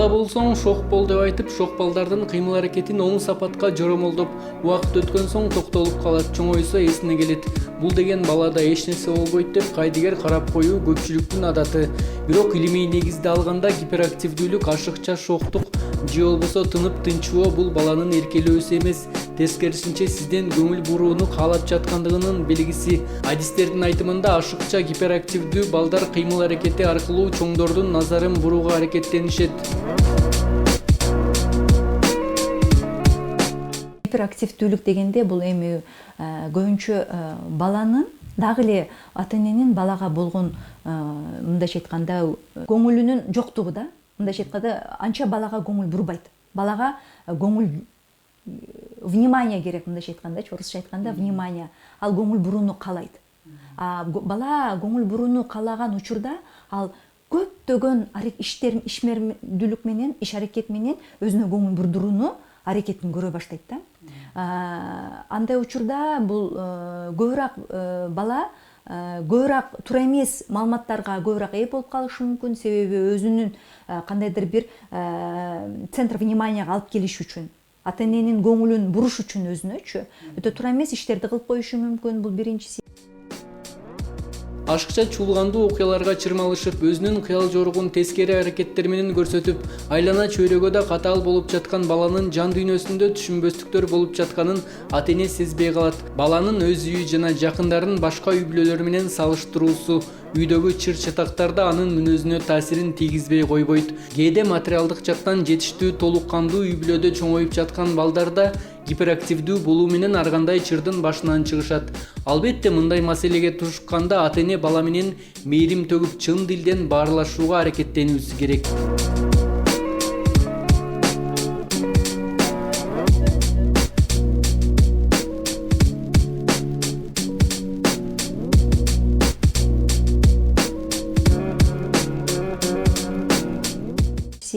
болсоң шок бол деп айтып, шок балдардын кыймыл аракетин оң сапатка жоромолдоп, убакыт өткөн соң токтолуп калат, чоңойсо эсине келет. Бул деген балада эч нерсе болбойт деп кайдыгер карап коюу көпчүлүктүн адаты. Бирок илимий негизде алганда гиперактивдүүлүк ашыкча шоктук же болбосо тынып тынчыбоо бул баланын эркелөөсү эмес, тескерисинче сизден көңүл бурууну каалап жаткандыгынын белгиси. Адистердин айтымында ашыкча гиперактивдүү балдар кыймыл аракети аркылуу чоңдордун назарын бурууга аракеттенишет. Гиперактивдүүлүк дегенде бул эми көбүнчө баланын дагы эле ата эненин балага болгон мындайча айтканда көңүлүнүн жоктугу да. Мындайча айтканда анча балага көңүл бурбайт. Балага көңүл внимание керек, мындайча айткандачы, орусча айтканда внимание. Ал көңүл бурууну каалайт. Бала көңүл бурууну каалаган учурда ал көптөгөн ишмердүүлүк менен, иш аракет менен өзүнө көңүл бурдурууну аракетин көрө баштайт да. Андай учурда бул көбүрөөк бала көбүрөөк туура эмес маалыматтарга көбүрөөк ээ болуп калышы мүмкүн, себеби өзүнүн кандайдыр бир центр вниманияга алып келиш үчүн, ата эненин көңүлүн буруш үчүн өзүнөчү өтө туура эмес иштерди кылып коюшу мүмкүн. Бул биринчиси. Ашыкча чуулгандуу окуяларга чырмалышып, өзүнүн кыял жоругун тескери аракеттер менен көрсөтүп, айлана чөйрөгө да катаал болуп жаткан баланын жан дүйнөсүндө түшүнбөстүктөр болуп жатканын ата эне сезбей калат. Баланын өз үйү жана жакындарынын башка үй бүлөлөр менен салыштыруусу үйдөгү чыр-чатактарда анын мүнөзүнө таасирин тийгизбей койбойт. Кээде материалдык жактан жетиштүү толук кандуу үй бүлөдө чоңоюп жаткан балдарда гиперактивдүү болуу менен ар кандай чырдын башынан чыгышат. Албетте мындай маселеге турушканда ата эне бала менен мээрим төгүп чын дилден баарлашууга аракеттенүүсү керек.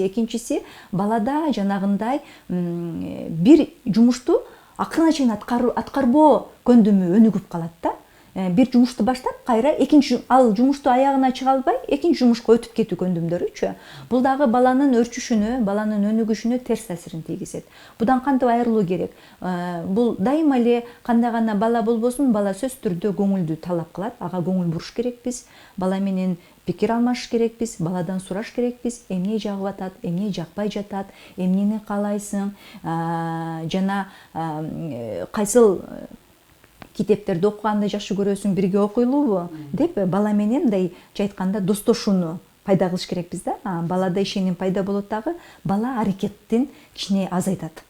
Экинчиси, балада жанагындай бир жумушту акырына чейин аткарбоо көндүмү өнүгүп калат да. Бир жумушту баштап, кайра ал жумушту аягына чыга албай, экинчи жумушка өтүп кетүү көндүмдөрүчү. Бул дагы баланын өрчүшүнө, баланын өнүгүшүнө терс таасирин тийгизет. Будан кантип айрылуу керек? Бул дайыма эле кандай гана бала болбосун, бала сөзсүз түрдө көңүлдү талап кылат. Ага көңүл буруш керекпиз. Бала менен пикир алмашыш керекпиз, баладан сураш керекпиз, эмне жагып атат, эмне жакпай жатат, эмнени каалайсың, жана кайсыл китептерди окуганды жакшы көрөсүң, бирге окуйлубу деп бала менен мындайча айтканда достошууну пайда кылыш керекпиз да. Балада ишеним пайда болот дагы, бала аракеттин кичине азайтат.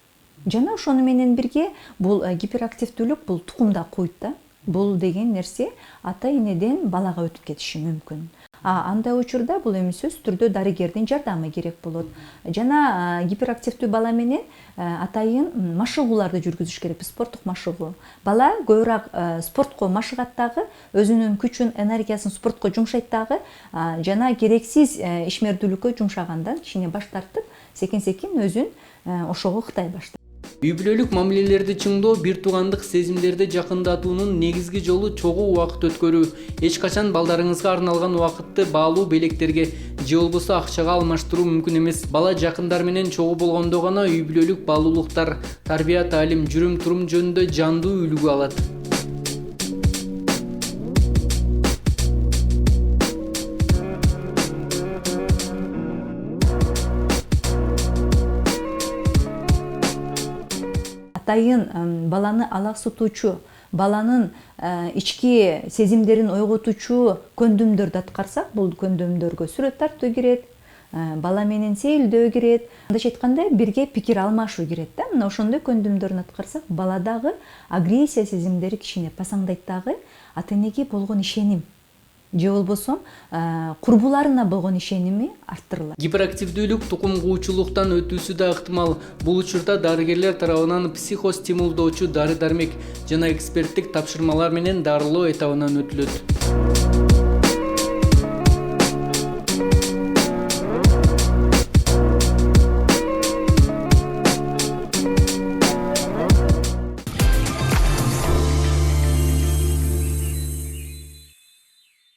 Жана ошону менен бирге бул гиперактивдүүлүк бул тукумда куйт да. Бул деген нерсе ата энеден балага өтүп кетиши мүмкүн. Андай учурда бул эми сөзсүз түрдө дарыгердин жардамы керек болот. Жана гиперактивдүү бала менен атайын машыгууларды жүргүзүш керек, спорттук машыгуу. Бала көбүрөөк спортко машыгат дагы, өзүнүн күчүн, энергиясын спортко жумшайт дагы, жана керексиз ишмердүүлүккө жумшагандан кичине баш тартып, секин-секин өзүн ошого ыктай баштайт. Үй бүлөлүк мамилелерди чыңдоо, бир туугандык сезимдерди жакындатуунун негизги жолу чогуу убакыт өткөрүү. Эч качан балдарыңызга арналган убакытты баалуу белектерге же болбосо акчага алмаштыруу мүмкүн эмес. Бала жакындар менен чогуу болгондо гана үй бүлөлүк баалуулуктар, тарбия таалим, жүрүм-турум жөнүндө жандуу үлгү алат. Атайын баланы алаксытуучу, баланын ички сезимдерин ойготуучу көндүмдөрдү аткарсак, бул көндүмдөргө сүрөт тартуу кирет, бала менен сейилдөө кирет, мындайча айтканда бирге пикир алмашуу кирет да. Мына ошондой көндүмдөрүн аткарсак, баладагы агрессия сезимдери кичине пасаңдайт дагы, ата энеге болгон ишеним же болбосо курбуларына болгон ишеними арттырылат. Гиперактивдүүлүк тукум куучулуктан өтүүсү да ыктымал. Бул учурда дарыгерлер тарабынан психостимулдоочу дары-дармек жана эксперттик тапшырмалар менен дарылоо этабынан өтүлөт.